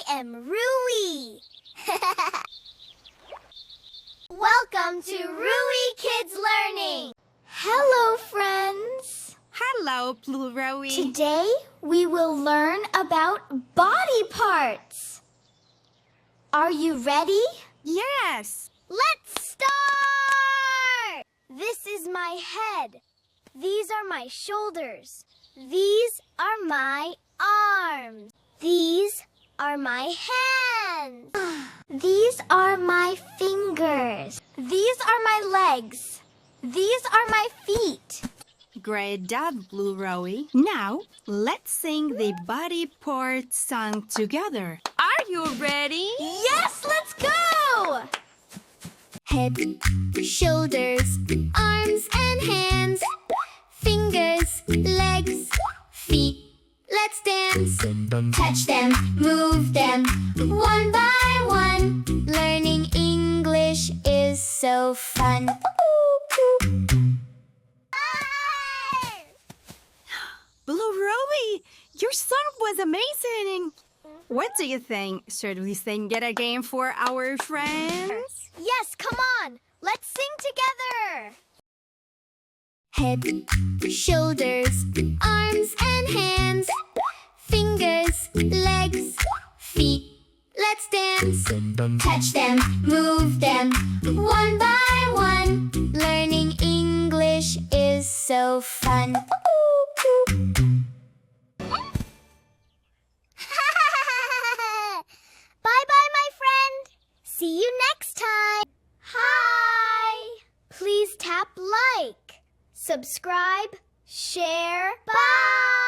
am Rowy. Welcome to Rowy Kids Learning. Hello, friends. Hello, Rowy. Today we will learn about body parts. Are you ready? Yes. Let's start! This is my head. These are my shoulders. These are my arms. These are my hands. These are my fingers. These are my legs. These are my feet. Great job, Rowy. Now, let's sing the body parts song together. Are you ready? Yes, let's go! Head, shoulders, arms and hands, fingers, legs, feet. Let's dance. Touch them, move them, one by one. Learning English is so fun. Rowy, your song was amazing. What do you think? Should we sing it again for our friends? Yes, come on. Let's sing together. Head, shoulders, arms and hands, fingers, legs, feet. Let's dance. Touch them, move them, one by one. Learning English is so fun. Bye-bye, my friend. See you next time. Hi. Please tap like, subscribe, share. Bye.